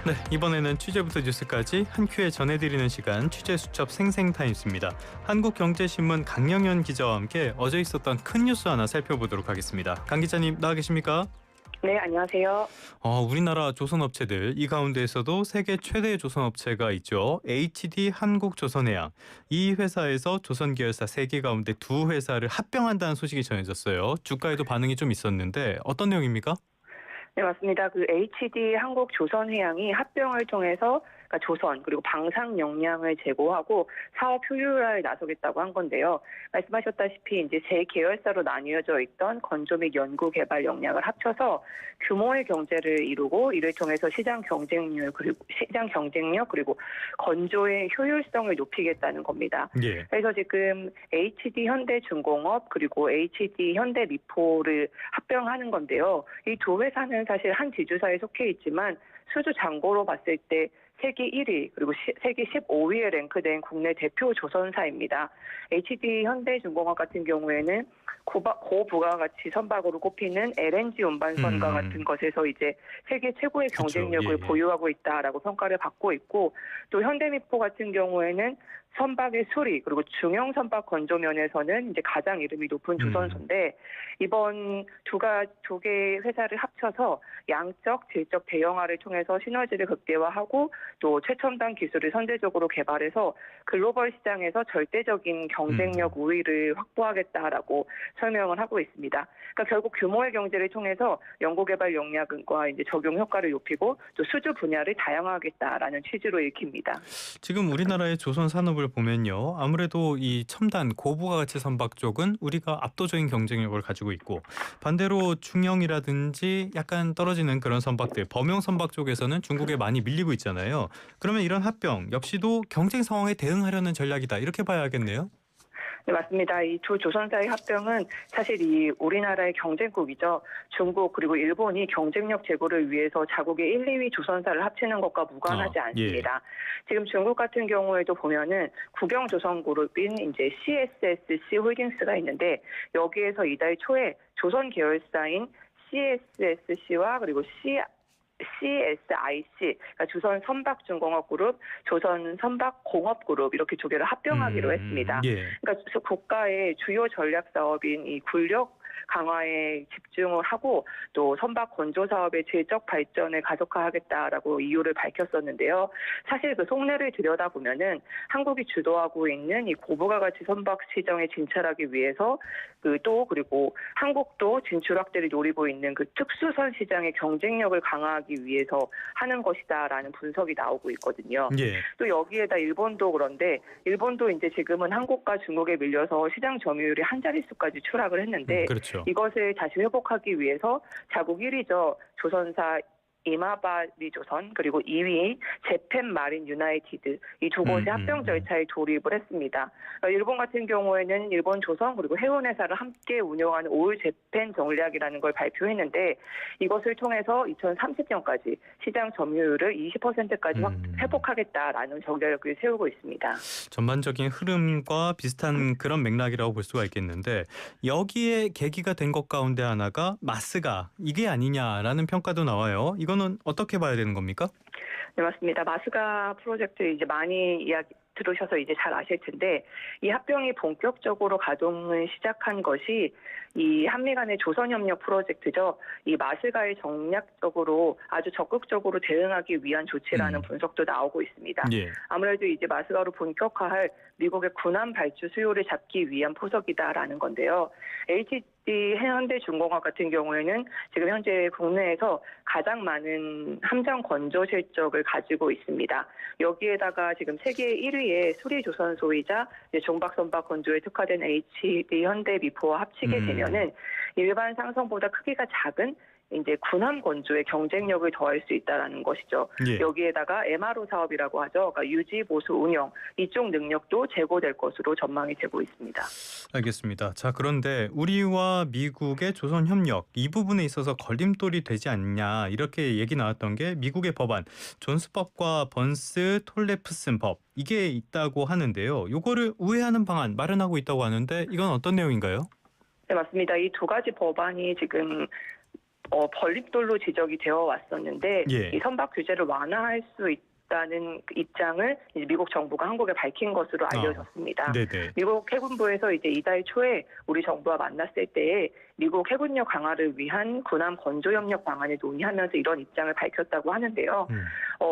네, 이번에는 취재부터 뉴스까지 한 큐에 전해드리는 시간 취재 수첩 생생타임스입니다. 한국경제신문 강영현 기자와 함께 어제 있었던 큰 뉴스 하나 살펴보도록 하겠습니다. 강 기자님 나와 계십니까? 네, 안녕하세요. 우리나라 조선업체들 이 가운데에서도 세계 최대의 조선업체가 있죠. HD 한국조선해양. 이 회사에서 조선계열사 3개 가운데 2회사를 합병한다는 소식이 전해졌어요. 주가에도 반응이 좀 있었는데 어떤 내용입니까? 네, 맞습니다. HD 한국조선해양이 합병을 통해서 조선 그리고 방산 역량을 제고하고 사업 효율화에 나서겠다고 한 건데요. 말씀하셨다시피 이제 세 계열사로 나뉘어져 있던 건조 및 연구 개발 역량을 합쳐서 규모의 경제를 이루고 이를 통해서 시장 경쟁력 그리고 건조의 효율성을 높이겠다는 겁니다. 예. 그래서 지금 HD 현대중공업 그리고 HD 현대미포를 합병하는 건데요. 이 두 회사는 사실 한 지주사에 속해 있지만 수주 잔고로 봤을 때 세계 1위 그리고 세계 15위에 랭크된 국내 대표 조선사입니다. HD 현대중공업 같은 경우에는 고부가가치 선박으로 꼽히는 LNG 운반선과 같은 것에서 이제 세계 최고의 경쟁력을 보유하고 있다라고 평가를 받고 있고, 또 현대미포 같은 경우에는 선박의 수리 그리고 중형 선박 건조 면에서는 이제 가장 이름이 높은 조선소인데 이번 두 개의 회사를 합쳐서 양적, 질적 대형화를 통해서 시너지를 극대화하고 또 최첨단 기술을 선제적으로 개발해서 글로벌 시장에서 절대적인 경쟁력 우위를 확보하겠다라고 설명을 하고 있습니다. 그러니까 결국 규모의 경제를 통해서 연구개발 역량과 이제 적용 효과를 높이고 또 수주 분야를 다양화하겠다라는 취지로 읽힙니다. 지금 우리나라의 조선 산업을 보면요, 아무래도 이 첨단 고부가가치 선박 쪽은 우리가 압도적인 경쟁력을 가지고 있고, 반대로 중형이라든지 약간 떨어지는 그런 선박들, 범용 선박 쪽에서는 중국에 많이 밀리고 있잖아요. 그러면 이런 합병 역시도 경쟁 상황에 대응하려는 전략이다, 이렇게 봐야겠네요. 네, 맞습니다. 이 두 조선사의 합병은 사실 이 우리나라의 경쟁국이죠. 중국 그리고 일본이 경쟁력 제고를 위해서 자국의 1, 2위 조선사를 합치는 것과 무관하지 않습니다. 지금 중국 같은 경우에도 보면은 국영조선그룹인 이제 CSSC 홀딩스가 있는데 여기에서 이달 초에 조선 계열사인 CSSC와 그리고 CSIC, 그러니까 조선 선박중공업그룹, 조선 선박공업그룹 이렇게 두 개를 합병하기로 했습니다. 예. 그러니까 국가의 주요 전략 사업인 이 군력 강화에 집중을 하고 또 선박 건조 사업의 질적 발전을 가속화하겠다라고 이유를 밝혔었는데요. 사실 그 속내를 들여다보면은 한국이 주도하고 있는 이 고부가가치 선박 시장에 진출하기 위해서 그리고 한국도 진출 확대를 노리고 있는 그 특수선 시장의 경쟁력을 강화하기 위해서 하는 것이다라는 분석이 나오고 있거든요. 예. 또 여기에다 일본도 그런데 일본도 이제 지금은 한국과 중국에 밀려서 시장 점유율이 한 자릿수까지 추락을 했는데 그렇죠. 이것을 다시 회복하기 위해서 자국 1위죠. 조선사 이마바리조선 그리고 2위 재팬마린 유나이티드 이 두 곳이 합병 절차에 돌입을 했습니다. 일본 같은 경우에는 일본 조선 그리고 해운회사를 함께 운영하는 올 재팬 전략이라는 걸 발표했는데 이것을 통해서 2030년까지 시장 점유율을 20%까지 회복하겠다라는 전략을 세우고 있습니다. 전반적인 흐름과 비슷한 그런 맥락이라고 볼 수가 있겠는데, 여기에 계기가 된 것 가운데 하나가 마스가 이게 아니냐라는 평가도 나와요. 이거는 어떻게 봐야 되는 겁니까? 네, 맞습니다. 마스가 프로젝트 이제 많이 들으셔서 이제 잘 아실 텐데 이 합병이 본격적으로 가동을 시작한 것이 이 한미 간의 조선협력 프로젝트죠. 이 마스가에 정략적으로 아주 적극적으로 대응하기 위한 조치라는 분석도 나오고 있습니다. 예. 아무래도 이제 마스가로 본격화할 미국의 군함 발주 수요를 잡기 위한 포석이다라는 건데요. HD 현대중공업 같은 경우에는 지금 현재 국내에서 가장 많은 함정 건조 실적을 가지고 있습니다. 여기에다가 지금 세계 1위의 수리조선소이자 종박선박 건조에 특화된 HD 현대미포와 합치게 되면은 일반 상선보다 크기가 작은 이제 군함 건조에 경쟁력을 더할 수 있다라는 것이죠. 예. 여기에다가 MRO 사업이라고 하죠. 그러니까 유지, 보수, 운영 이쪽 능력도 제고될 것으로 전망이 되고 있습니다. 알겠습니다. 자, 그런데 우리와 미국의 조선 협력 이 부분에 있어서 걸림돌이 되지 않냐 이렇게 얘기 나왔던 게 미국의 법안 존스법과 번스 톨레프슨 법 이게 있다고 하는데요. 이거를 우회하는 방안 마련하고 있다고 하는데 이건 어떤 내용인가요? 네, 맞습니다. 이 두 가지 법안이 지금 걸림돌로 지적이 되어 왔었는데 예. 이 선박 규제를 완화할 수 있다는 그 입장을 이제 미국 정부가 한국에 밝힌 것으로 알려졌습니다. 네네. 미국 해군부에서 이제 이달 초에 우리 정부와 만났을 때에 미국 해군력 강화를 위한 군함 건조 협력 방안을 논의하면서 이런 입장을 밝혔다고 하는데요.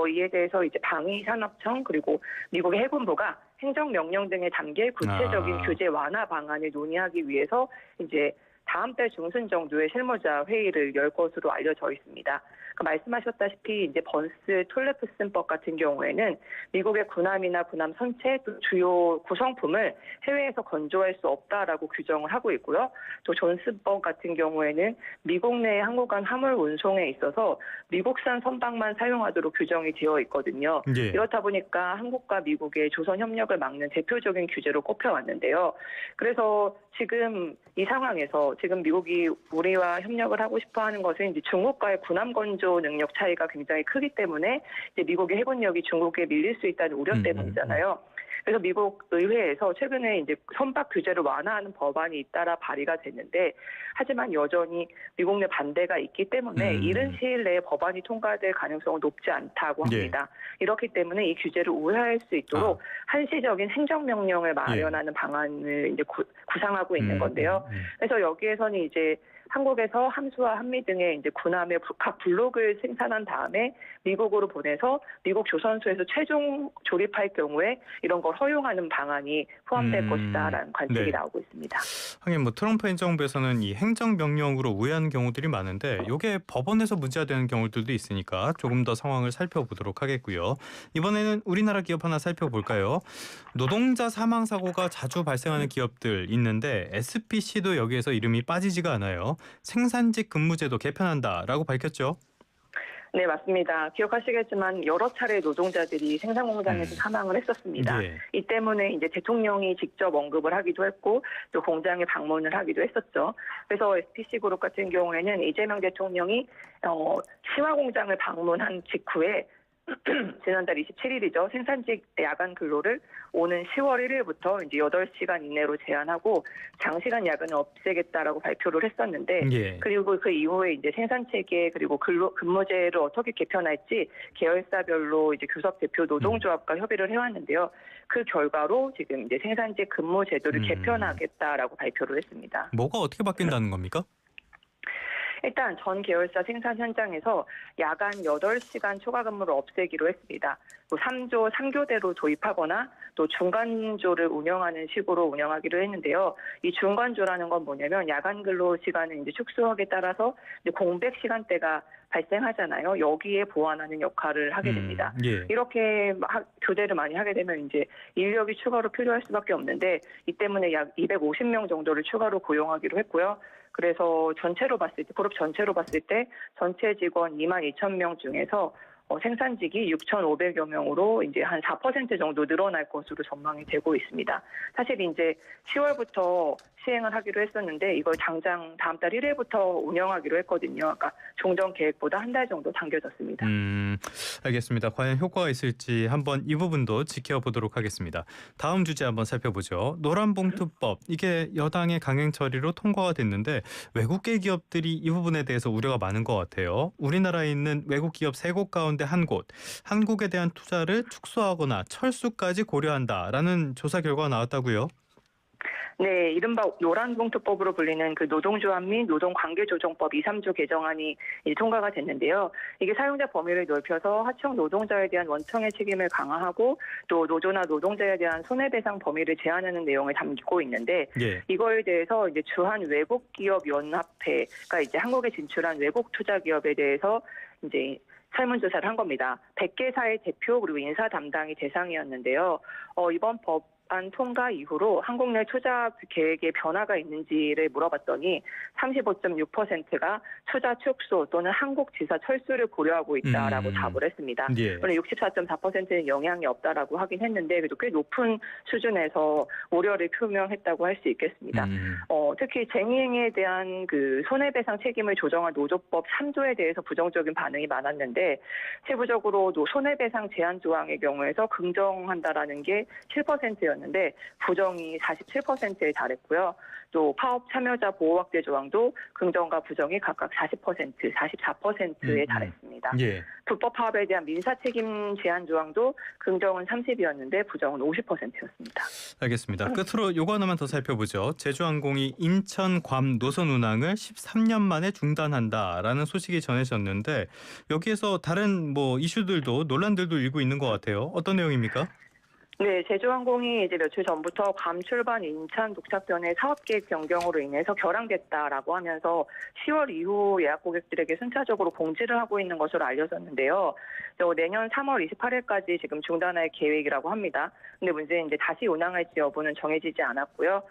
이에 대해서 이제 방위산업청 그리고 미국의 해군부가 행정명령 등에 담길 구체적인 규제 완화 방안을 논의하기 위해서 이제 다음 달 중순 정도에 실무자 회의를 열 것으로 알려져 있습니다. 말씀하셨다시피 이제 번스 톨레프슨법 같은 경우에는 미국의 군함이나 군함 선체 또 주요 구성품을 해외에서 건조할 수 없다라고 규정을 하고 있고요. 또 존스법 같은 경우에는 미국 내 항구간 화물 운송에 있어서 미국산 선박만 사용하도록 규정이 되어 있거든요. 예. 이렇다 보니까 한국과 미국의 조선 협력을 막는 대표적인 규제로 꼽혀왔는데요. 그래서 지금 이 상황에서 지금 미국이 우리와 협력을 하고 싶어하는 것은 이제 중국과의 군함 건조 능력 차이가 굉장히 크기 때문에 이제 미국의 해군력이 중국에 밀릴 수 있다는 우려 때문이잖아요. 그래서 미국 의회에서 최근에 이제 선박 규제를 완화하는 법안이 잇따라 발의가 됐는데 하지만 여전히 미국 내 반대가 있기 때문에 이른 시일 내에 법안이 통과될 가능성은 높지 않다고 합니다. 이렇기 때문에 이 규제를 우회할 수 있도록 한시적인 행정명령을 마련하는 방안을 이제 구상하고 있는 건데요. 그래서 여기에서는 이제 한국에서 함수와 한미 등의 이제 군함의 각 블록을 생산한 다음에 미국으로 보내서 미국 조선소에서 최종 조립할 경우에 이런 걸 허용하는 방안이 포함될 것이다라는 관측이 네. 나오고 있습니다. 하긴 뭐 트럼프 행정부에서는 이 행정명령으로 우회하는 경우들이 많은데 이게 법원에서 문제가 되는 경우들도 있으니까 조금 더 상황을 살펴보도록 하겠고요. 이번에는 우리나라 기업 하나 살펴볼까요? 노동자 사망 사고가 자주 발생하는 기업들 있는데 SPC도 여기에서 이름이 빠지지가 않아요. 생산직 근무제도 개편한다라고 밝혔죠. 네, 맞습니다. 기억하시겠지만 여러 차례 노동자들이 생산 공장에서 사망을 했었습니다. 예. 이 때문에 이제 대통령이 직접 언급을 하기도 했고 또 공장에 방문을 하기도 했었죠. 그래서 SPC 그룹 같은 경우에는 이재명 대통령이 시화 공장을 방문한 직후에 지난달 27일이죠. 생산직 야간 근로를 오는 10월 1일부터 이제 8시간 이내로 제한하고 장시간 야근을 없애겠다라고 발표를 했었는데 그리고 그 이후에 이제 생산 체계 그리고 근무제를 어떻게 개편할지 계열사별로 이제 교섭 대표 노동조합과 협의를 해왔는데요. 그 결과로 지금 이제 생산직 근무 제도를 개편하겠다라고 발표를 했습니다. 뭐가 어떻게 바뀐다는 겁니까? 일단 전 계열사 생산 현장에서 야간 8시간 초과 근무를 없애기로 했습니다. 3조 3교대로 도입하거나 또 중간조를 운영하는 식으로 운영하기로 했는데요. 이 중간조라는 건 뭐냐면 야간 근로 시간을 이제 축소하기에 따라서 이제 공백 시간대가 발생하잖아요. 여기에 보완하는 역할을 하게 됩니다. 이렇게 교대를 많이 하게 되면 이제 인력이 추가로 필요할 수밖에 없는데 이 때문에 약 250명 정도를 추가로 고용하기로 했고요. 그래서 전체로 봤을 때 그룹 전체로 봤을 때 전체 직원 22,000명 중에서 생산직이 6,500여 명으로 이제 한 4% 정도 늘어날 것으로 전망이 되고 있습니다. 사실 이제 10월부터 시행을 하기로 했었는데 이걸 당장 다음 달 1일부터 운영하기로 했거든요. 그러니까 종전 계획보다 한 달 정도 당겨졌습니다. 알겠습니다. 과연 효과가 있을지 한번 이 부분도 지켜보도록 하겠습니다. 다음 주제 한번 살펴보죠. 노란봉투법 이게 여당의 강행 처리로 통과가 됐는데 외국계 기업들이 이 부분에 대해서 우려가 많은 것 같아요. 우리나라에 있는 외국 기업 3곳 가운데 한 곳, 한국에 대한 투자를 축소하거나 철수까지 고려한다라는 조사 결과가 나왔다고요? 네, 이른바 노란봉투법으로 불리는 그 노동조합 및 노동관계조정법 2, 3조 개정안이 통과가 됐는데요. 이게 사용자 범위를 넓혀서 하청 노동자에 대한 원청의 책임을 강화하고 또 노조나 노동자에 대한 손해배상 범위를 제한하는 내용을 담고 있는데 이거에 대해서 이제 주한 외국기업연합회가 이제 한국에 진출한 외국 투자 기업에 대해서 이제 설문조사를 한 겁니다. 100개사의 대표 그리고 인사 담당이 대상이었는데요. 이번 법안 통과 이후로 한국 내 투자 계획에 변화가 있는지를 물어봤더니 35.6%가 투자 축소 또는 한국 지사 철수를 고려하고 있다라고 답을 했습니다. 물론 64.4%는 영향이 없다라고 하긴 했는데 그래도 꽤 높은 수준에서 우려를 표명했다고 할 수 있겠습니다. 특히 쟁의행위에 대한 그 손해배상 책임을 조정한 노조법 3조에 대해서 부정적인 반응이 많았는데 세부적으로 손해배상 제한 조항의 경우에서 긍정한다라는 게 7%였는데 조항이었는데 부정이 47%에 달했고요. 또 파업 참여자 보호 확대 조항도 긍정과 부정이 각각 40%, 44%에 달했습니다. 예. 불법 파업에 대한 민사 책임 제한 조항도 긍정은 30이었는데 부정은 50%였습니다. 알겠습니다. 끝으로 요거 하나만 더 살펴보죠. 제주항공이 인천 괌 노선 운항을 13년 만에 중단한다라는 소식이 전해졌는데 여기에서 다른 뭐 이슈들도 논란들도 일고 있는 것 같아요. 어떤 내용입니까? 네, 제주항공이 이제 며칠 전부터 괌 출발 인천 독착변의 사업 계획 변경으로 인해서 결항됐다라고 하면서 10월 이후 예약 고객들에게 순차적으로 공지를 하고 있는 것으로 알려졌는데요. 내년 3월 28일까지 지금 중단할 계획이라고 합니다. 근데 문제는 이제 다시 운항할지 여부는 정해지지 않았고요.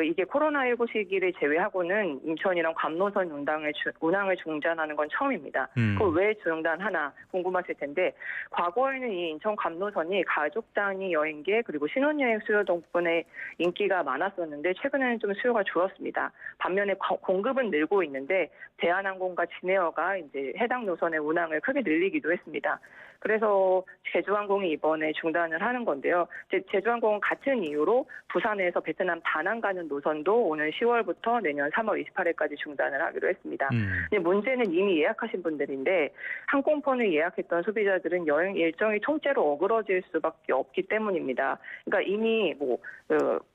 이게 코로나19 시기를 제외하고는 인천이랑 괌 노선 운항을 중단하는 건 처음입니다. 그걸 왜 중단하나 궁금하실 텐데 과거에는 이 인천 괌 노선이 가족 단위 여행객 그리고 신혼여행 수요 덕분에 인기가 많았었는데 최근에는 좀 수요가 줄었습니다. 반면에 공급은 늘고 있는데 대한항공과 진에어가 이제 해당 노선의 운항을 크게 늘리기도 했습니다. 그래서 제주항공이 이번에 중단을 하는 건데요. 제주항공은 같은 이유로 부산에서 베트남 다낭 가는 노선도 오는 10월부터 내년 3월 28일까지 중단을 하기로 했습니다. 근데 문제는 이미 예약하신 분들인데 항공권을 예약했던 소비자들은 여행 일정이 통째로 어그러질 수밖에 없기 때문입니다. 그러니까 이미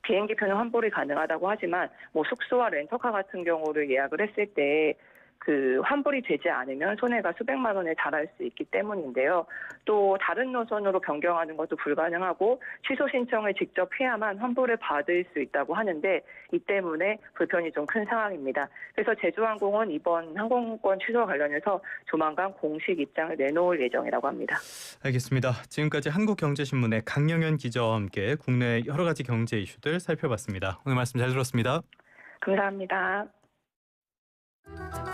비행기표는 환불이 가능하다고 하지만 숙소와 렌터카 같은 경우를 예약을 했을 때 환불이 되지 않으면 손해가 수백만 원에 달할 수 있기 때문인데요. 또 다른 노선으로 변경하는 것도 불가능하고 취소 신청을 직접 해야만 환불을 받을 수 있다고 하는데 이 때문에 불편이 좀 큰 상황입니다. 그래서 제주항공은 이번 항공권 취소와 관련해서 조만간 공식 입장을 내놓을 예정이라고 합니다. 알겠습니다. 지금까지 한국경제신문의 강영현 기자와 함께 국내 여러 가지 경제 이슈들 살펴봤습니다. 오늘 말씀 잘 들었습니다. 감사합니다.